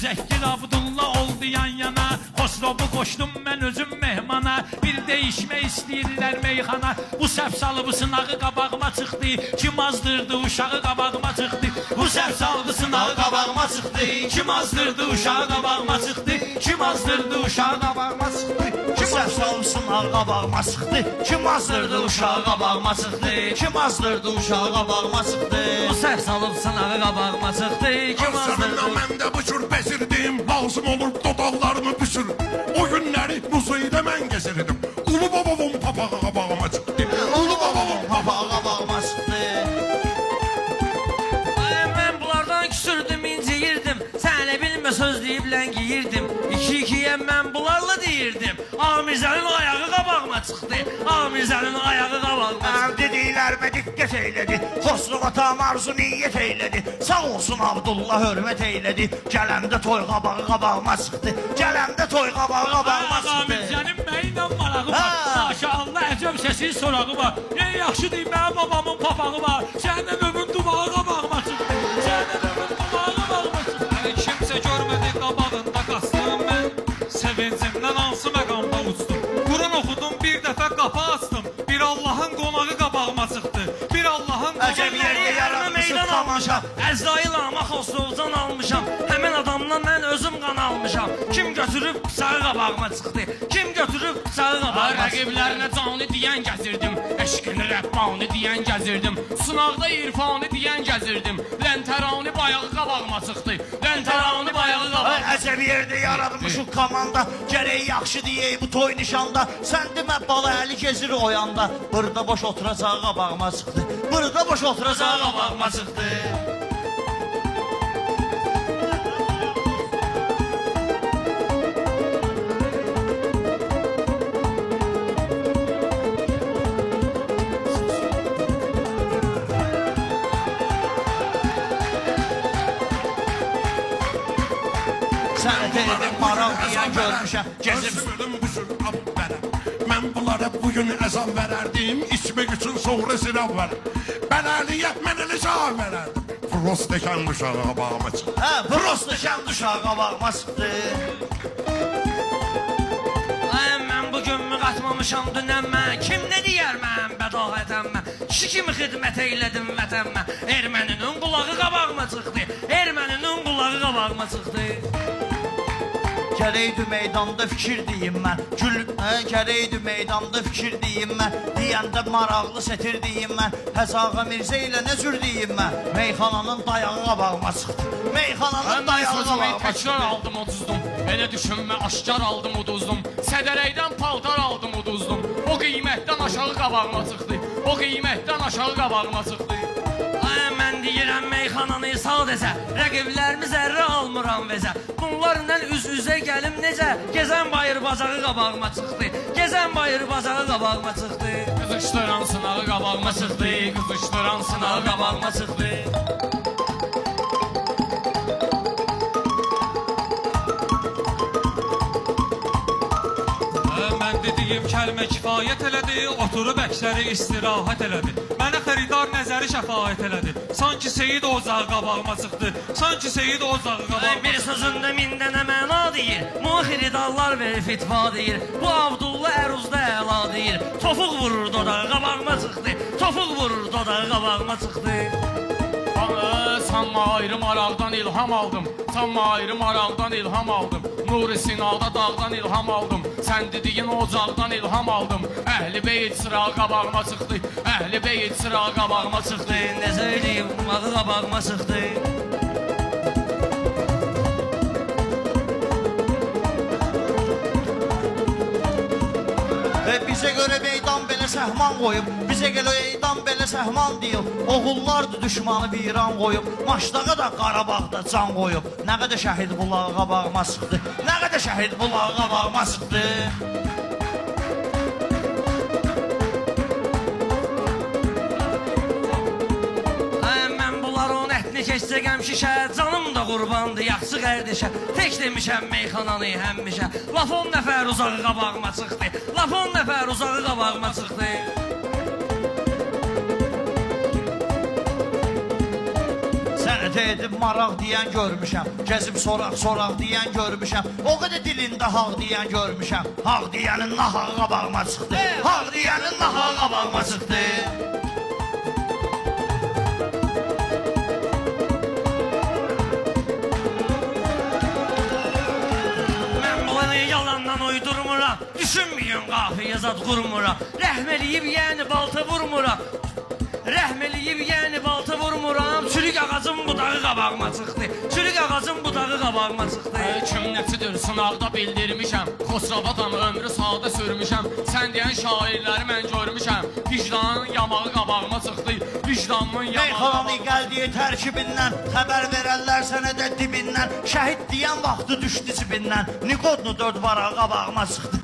Müzəkkir Abdullah oldu yan yana. Xosrovu qoşdum mən özüm mehmana. Bir değişmək istəyirlər meyxana. Bu səhv salıb sınağı qabağıma çıxdı. Kim azdırdı uşağı qabağıma çıxdı. Bu səhv saldı sınağı qabağıma çıxdı. Kim azdırdı uşağı qabağıma çıxdı. Kim azdırdı uşağı qabağıma çıxdı. Kim səhv salıb sınağı qabağıma çıxdı. Kim azdırdı uşağı qabağıma çıxdı. Kim azdırdı uşağı qabağıma çıxdı. Bu səhv salıb sınağı qabağıma çıxdı. Kim azdırdı. Sənə mən də bu cür bezirdim. Lazım olur dodaqlarını büsür. O günləri muzeydə mən gezirdim. Ulu babamın papağı qabağıma çıxdı. Ulu babamın papağı qabağıma çıxdı. Mən bunlardan küsürdüm, inciyirdim. Sən elə bilmə söz deyib ləngiyirdim. İki-ikiyə mən bunlarla deyirdim. Amirzənin ayağı qabağıma çıxdı. Amirzənin ayağı qabağıma çıxdı. Mənim dediklərimə diqqət eylədi. Xosrov atam arzu niyyət eylədi. Sağ olsun Abdullah hörmət eylədi. Gələndə toy qabağı qabağıma çıxdı. Gələndə toy qabağı qabağıma çıxdı. Amirzənin mənimlə marağı var. Maşallah əcəb səsin sorağı var. En yaxşı deyim, mənim babamın papağı var. Səndən ömrün dubağı qabağıma çıxdı. Səndən ömrün dubağı qabağıma çıxdı. Kimsə görmədi qabağında qastım mən. Sevincimdən hansı məqamda uçdum. Quran oxudum, bir dəfə qapı açdım. Bir Allahın qonağı qabağıma çıxdı. Bir Allahın Əcəb yerdə yaranmışıq tamaşa. Əzrail ama Xosrovcan almışam. Həmin adamdan mən özüm qan almışam. Kim götürüb bıçağı qabağıma çıxdı. Kim götürüb bıçağı qabağıma çıxdı. Rəqiblərinə canlı deyən gəzirdim. Eşqini Rəbbani deyən gəzirdim. Sınaqda irfanı deyən gəzirdim. Ləntərani bayağı qabağıma çıxdı. Ləntərani bayağı qabağıma. Əcəb yerdə yaradmışıq komanda. Gərək yaxşı deyək bu toy nişanda. Sən demə bala əli gezir o yanda. Burada boş oturacağı qabağıma çıxdı. Burada boş oturacağı qabağıma çıxdı. Səni dedim maral deyən görmüşəm. Gezib Sürüm büsür abbərə. Mən bunlara bugün əzab verərdim. İçmək üçün sonra silah verər. Bələliyə mən elə cavab verərdim. Prostəkən uşağı qabağıma çıxdı. hə, prosta şən duşağı qabağıma çıxdı. Ay, mən bugün mü qatmamışam dünənmə. Kim nə deyər mən bədahətəmmə. Kişi kimi xidmət eylədim vətənmə. Erməninin qulağı qabağıma çıxdı. Erməninin qulağı qabağıma çıxdı. Gərəkdi meydanda fikir deyim mən. Gərəkdi meydanda fikir deyim mən. Deyəndə maraqlı sətir deyim mən. Həzağa Mirzə ilə nə cür deyim mən. Meyxananın dayağı qabağıma çıxdı. Meyxananın Mən dayağı sözümü qabağıma təkrar çıxdı. aldım uduzdum. Elə düşünmə aşkar aldım uduzdum. Sədərəkdən paltar aldım uduzdum. O qiymətdən aşağı qabağıma çıxdı. O qiymətdən aşağı qabağıma çıxdı. Ay, mən deyirəm meyxananı sadəcə. Rəqiblərimi zərrə almıram vəzə. Bunlarla üz-üzə gəlim necə. Gəzən bayır bacağı qabağıma çıxdı. Gəzən bayır bacağı qabağıma çıxdı. Qızışdıran sınağı qabağıma çıxdı. Qızışdıran sınağı qabağıma çıxdı. Mən dediyim kəlmə kifayət elədi. Oturub əksəri istirahət elədi. Mənə xəridar nəzəri şəfaət elədi. Sanki Seyid ocağı qabağıma çıxdı. Sanki Seyid ocağı Ay, qabağıma bir sözündə min dənə məna deyir. Muhiridarlar verir fitva deyir. Bu Abdullah əruzda əla deyir. Tofuq vurur dodağı qabağıma çıxdı. Tofuq vurur dodağı qabağıma çıxdı. Sanma ayrı maraqdan ilham aldım. Sanma ayrı maraqdan ilham aldım. Nuri Sinada dağdan ilham aldım. Sən dediyin ocaqdan ilham aldım. Əhli beyt sırağı qabağıma çıxdı. Əhli beyt sırağı qabağıma çıxdı. Necə eləyim, mağı qabağıma çıxdı. Bizə görə meydan belə səhman qoyub. Bizə görə meydan belə səhman deyil. Oğullardı düşmanı viran qoyub. Maçdağa da Qarabağda can qoyub. Nə qədər şəhid bulağı qabağıma çıxdı. Nə qədər şəhid bulağı qabağıma çıxdı. Ay, mən bunların ətini keçəcəm şişə. Canım da qurbandı yaxşı qardeşə. Tək demişəm meyxananı həmişə. Laf 10 nəfər uzağı qabağıma çıxdı. Laf 10 nəfər uzağı qabağıma çıxdı. Sənətə edib maraq deyən görmüşəm. Gəzib soraq deyən görmüşəm. O qədər dilində haq deyən görmüşəm. Haq deyənin nahağı qabağıma çıxdı. Haq deyənin nahağı qabağıma çıxdı. Mən bunu yalandan uydurmuram. Düşünməyin qafiyə zad qurmuram. Rəhm eləyib yəni balta vurmuram. Rəhm eləyib yəni balta vurmuram. Çürük ağacın budağı qabağıma çıxdı. Çürük ağacın budağı qabağıma çıxdı. Kim nəçidir sınaqda bildirmişəm. Xosravadan ömrü sağda sürmüşəm. Sən deyən şairləri mən görmüşəm. Vicdanın yamağı qabağıma çıxdı. Vicdanımın yamağı Meyxanı gəldiyi tərkibindən xəbər verərlər sənə də dibindən. Şəhid deyən vaxtı düşdü cibindən. Nikodnu 4 varağı qabağıma çıxdı.